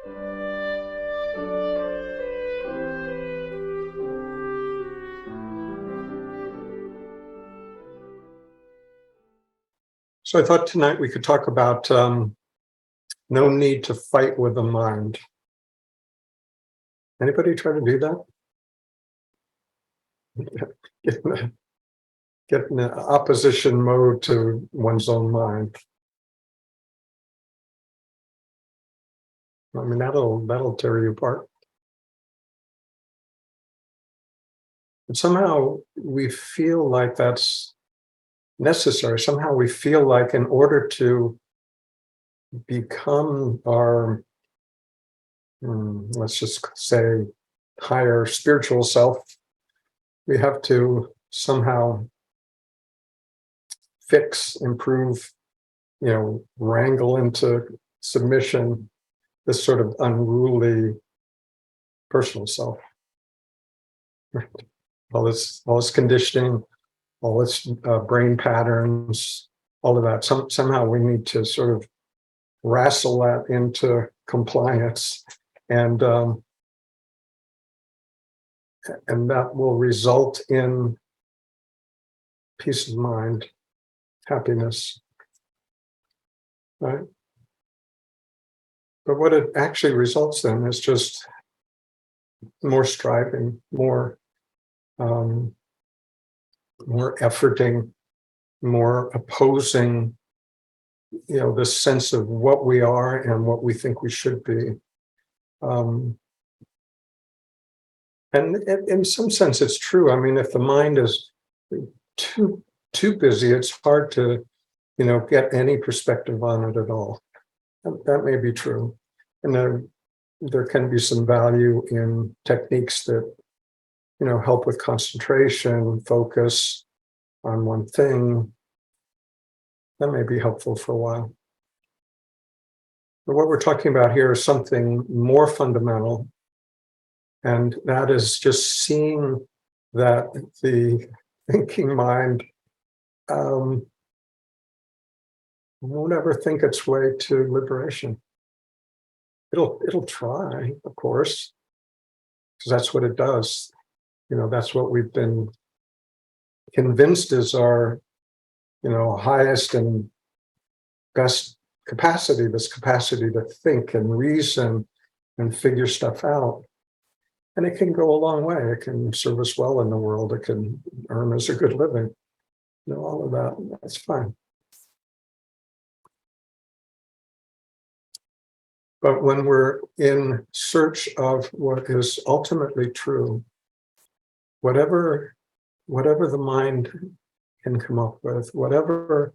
So I thought tonight we could talk about no need to fight with the mind. Anybody try to do that? Get in an opposition mode to one's own mind. I mean, that'll tear you apart. And somehow we feel like that's necessary. Somehow we feel like in order to become our, let's just say, higher spiritual self, we have to somehow fix, improve, wrangle into submission this sort of unruly personal self. All this conditioning, all this brain patterns, all of that. Somehow we need to sort of wrestle that into compliance, and that will result in peace of mind, happiness, right? But what it actually results in is just more striving, more efforting, more opposing, this sense of what we are and what we think we should be. And in some sense, it's true. I mean, if the mind is too busy, it's hard to, get any perspective on it at all. That may be true. And there can be some value in techniques that, help with concentration, focus on one thing. That may be helpful for a while. But what we're talking about here is something more fundamental, and that is just seeing that the thinking mind won't ever think its way to liberation. It'll try, of course, because that's what it does. That's what we've been convinced is our, highest and best capacity, this capacity to think and reason and figure stuff out. And it can go a long way. It can serve us well in the world. It can earn us a good living. All of that, that's fine. But when we're in search of what is ultimately true, whatever the mind can come up with, whatever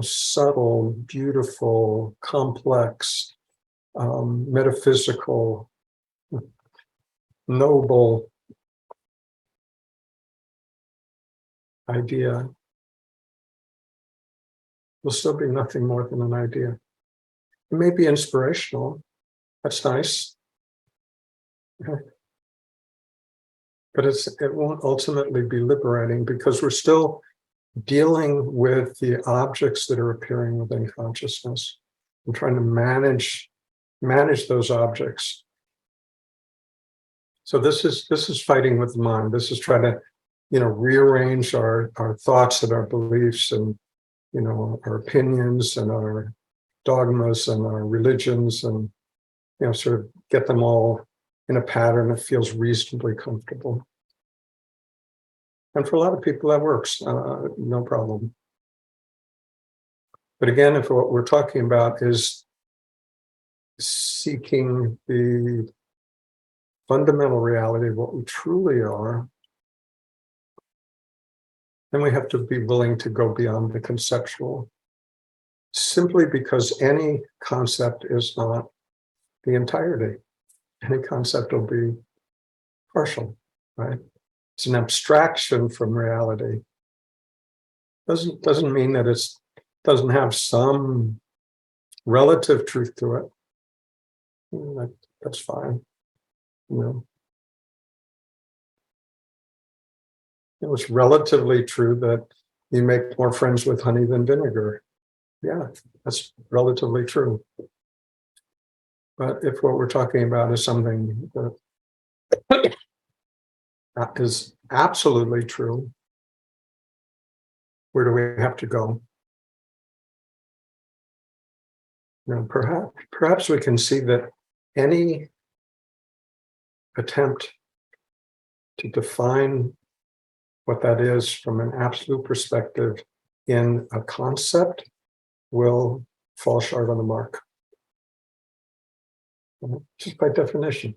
subtle, beautiful, complex, metaphysical, noble idea, will still be nothing more than an idea. It may be inspirational. That's nice. Okay. But it won't ultimately be liberating, because we're still dealing with the objects that are appearing within consciousness and trying to manage those objects. So this is fighting with the mind. This is trying to, rearrange our thoughts and our beliefs and, our opinions and our dogmas and our religions, and, sort of get them all in a pattern that feels reasonably comfortable. And for a lot of people that works, no problem. But again, if what we're talking about is seeking the fundamental reality of what we truly are, then we have to be willing to go beyond the conceptual, simply because any concept is not the entirety. Any concept will be partial, right? It's an abstraction from reality. Doesn't mean that it doesn't have some relative truth to it. That's fine. It was relatively true that you make more friends with honey than vinegar. Yeah, that's relatively true. But if what we're talking about is something that is absolutely true, where do we have to go? Perhaps we can see that any attempt to define what that is from an absolute perspective in a concept will fall short on the mark, just by definition.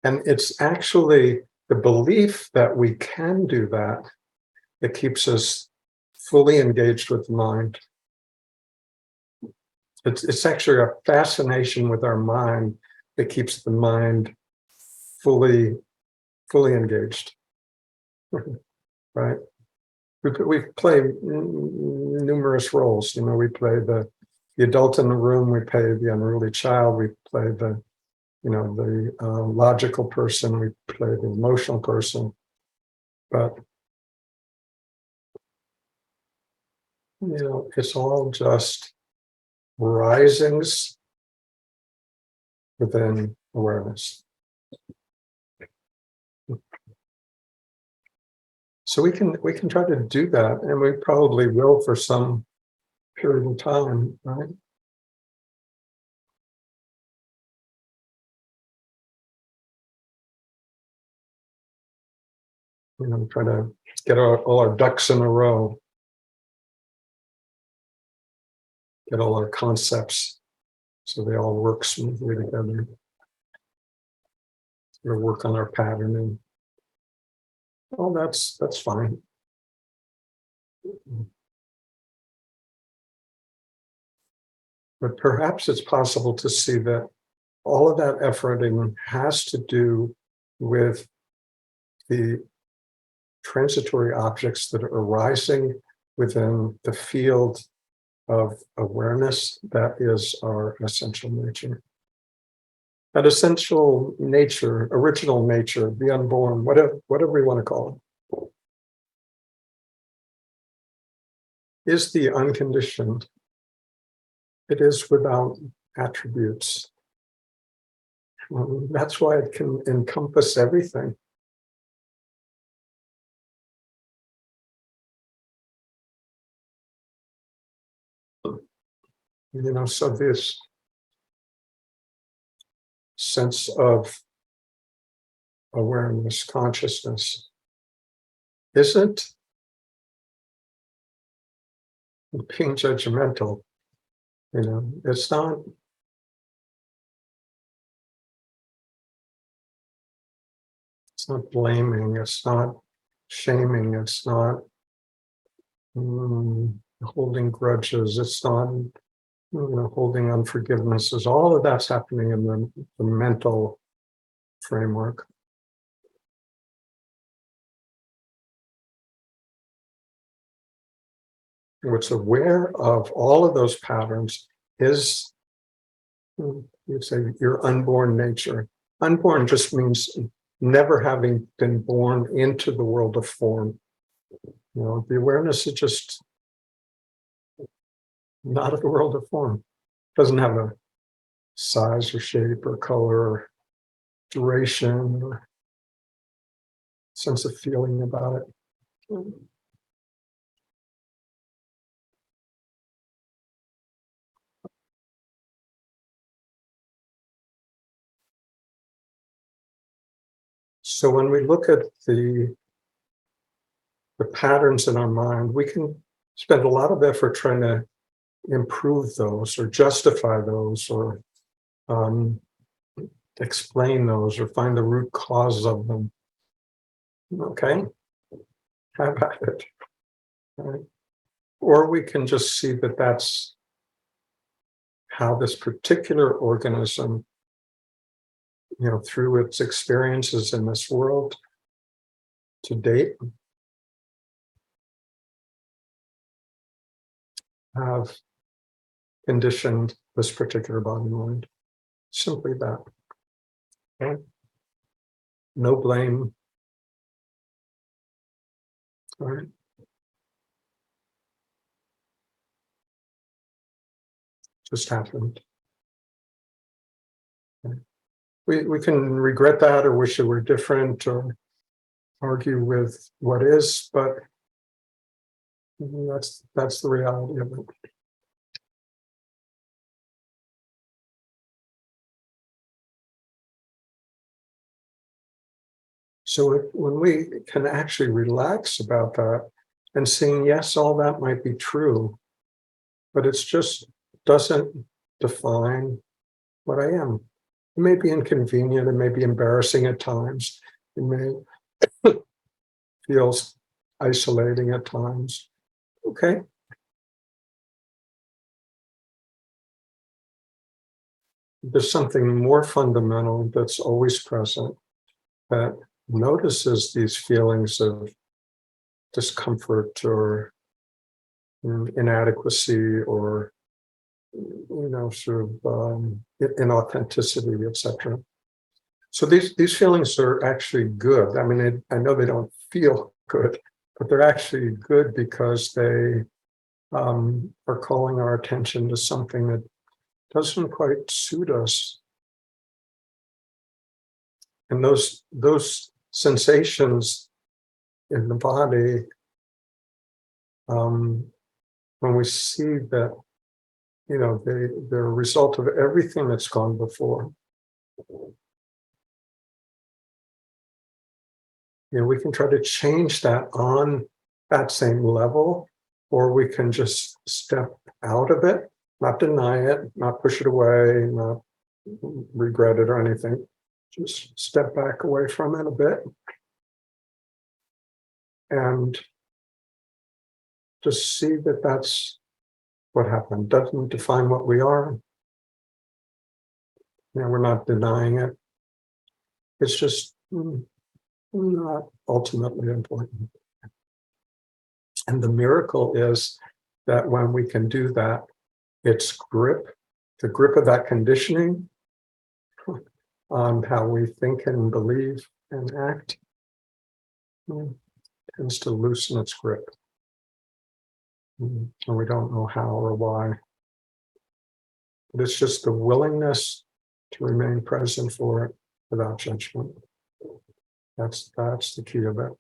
And it's actually the belief that we can do that that keeps us fully engaged with the mind. It's actually a fascination with our mind that keeps the mind fully engaged, right? We play numerous roles. We play the adult in the room. We play the unruly child. We play the logical person. We play the emotional person. But it's all just risings within awareness. So we can try to do that, and we probably will for some period of time, right? Try to get all our ducks in a row, get all our concepts so they all work smoothly together. Or work on our patterning. Oh, that's fine. But perhaps it's possible to see that all of that efforting has to do with the transitory objects that are arising within the field of awareness that is our essential nature. That essential nature, original nature, the unborn, whatever we want to call it, is the unconditioned. It is without attributes. That's why it can encompass everything. So this sense of awareness, consciousness, isn't being judgmental. It's not. It's not blaming. It's not shaming. It's not holding grudges. It's not holding unforgivenesses. All of that's happening in the mental framework. What's aware of all of those patterns is, you'd say, your unborn nature. Unborn just means never having been born into the world of form. The awareness is just not of the world of form. It doesn't have a size or shape or color or duration or sense of feeling about it. So when we look at the patterns in our mind, we can spend a lot of effort trying to improve those or justify those or explain those or find the root cause of them. Okay, how about it? Right. Or we can just see that that's how this particular organism, through its experiences in this world to date, have conditioned this particular body mind. Simply that. Okay? No blame. All right. just happened. We can regret that or wish it were different or argue with what is, but that's the reality of it. So when we can actually relax about that and seeing, yes, all that might be true, but it's just doesn't define what I am. It may be inconvenient, it may be embarrassing at times, it may feel isolating at times. Okay. There's something more fundamental that's always present that notices these feelings of discomfort or inadequacy or sort of inauthenticity, etc. So these feelings are actually good. I mean, I know they don't feel good, but they're actually good because they are calling our attention to something that doesn't quite suit us. And those sensations in the body, when we see that, they're a result of everything that's gone before. We can try to change that on that same level, or we can just step out of it, not deny it, not push it away, not regret it or anything. Just step back away from it a bit and just see that that's what happened. Doesn't define what we are. We're not denying it. It's just not ultimately important. And the miracle is that when we can do that, its grip, the grip of that conditioning on how we think and believe and act, tends to loosen its grip. And we don't know how or why. But it's just the willingness to remain present for it without judgment. That's the key of it.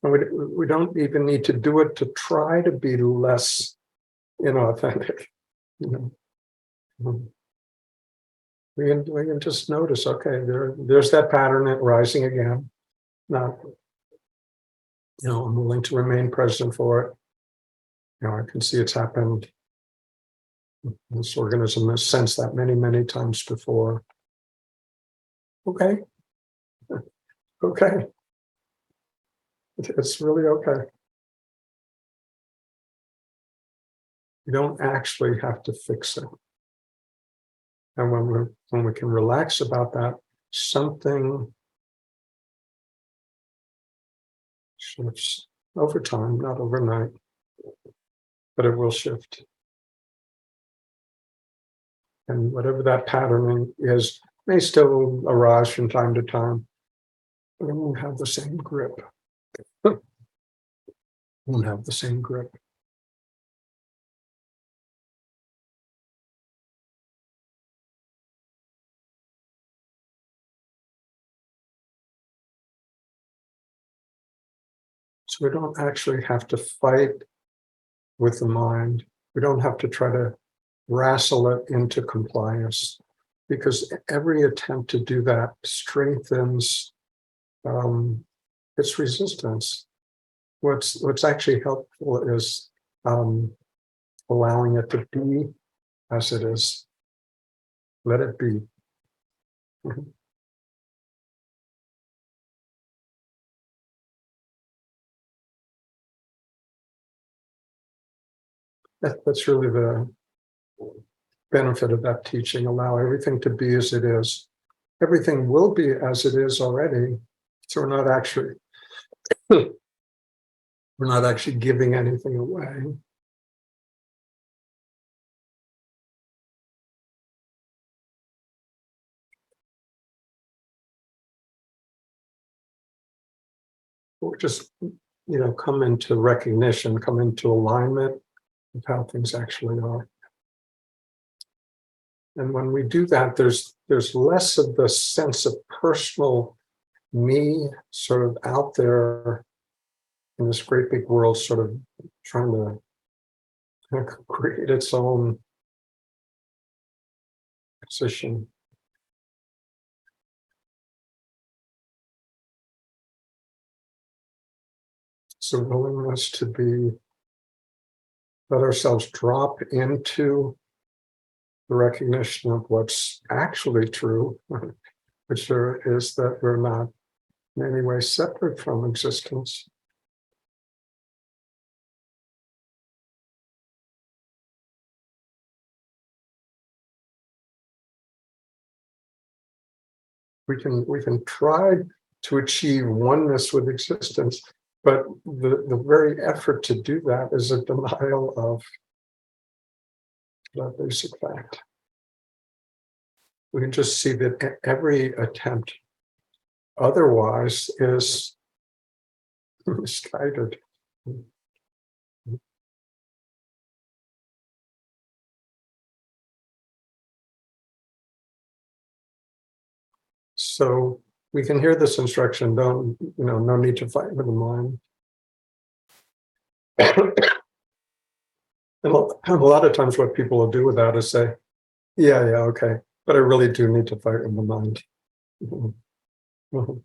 And we don't even need to do it to try to be less inauthentic. We can just notice, okay, there's that pattern rising again. Now, I'm willing to remain present for it. I can see it's happened. This organism has sensed that many, many times before. Okay. Okay. It's really okay. You don't actually have to fix it. And when we can relax about that, something shifts over time, not overnight, but it will shift. And whatever that patterning is may still arise from time to time, but it won't have the same grip. Won't have the same grip. So we don't actually have to fight with the mind. We don't have to try to wrestle it into compliance, because every attempt to do that strengthens its resistance. What's actually helpful is allowing it to be as it is. Let it be. That's really the benefit of that teaching. Allow everything to be as it is. Everything will be as it is already. So we're not actually giving anything away. Or just, come into recognition, come into alignment with how things actually are. And when we do that, there's less of the sense of personal me sort of out there in this great big world, sort of trying to kind of create its own position. It's a willingness to let ourselves drop into the recognition of what's actually true, which is that we're not in any way separate from existence. We can try to achieve oneness with existence, but the very effort to do that is a denial of that basic fact. We can just see that every attempt otherwise is misguided. So we can hear this instruction, no need to fight with the mind. And a lot of times what people will do with that is say, yeah, okay, but I really do need to fight with the mind. Mhm. Mhm.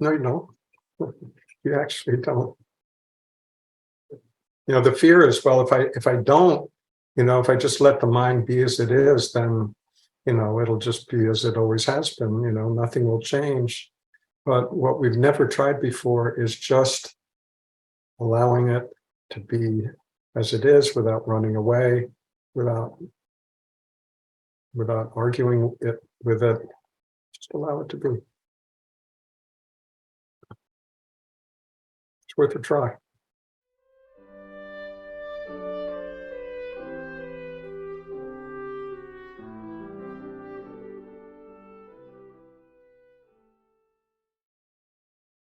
No, you don't. You actually don't. The fear is, well, if I don't, if I just let the mind be as it is, then, it'll just be as it always has been, nothing will change. But what we've never tried before is just allowing it to be as it is without running away, without arguing it with it. Just allow it to be. It's worth a try.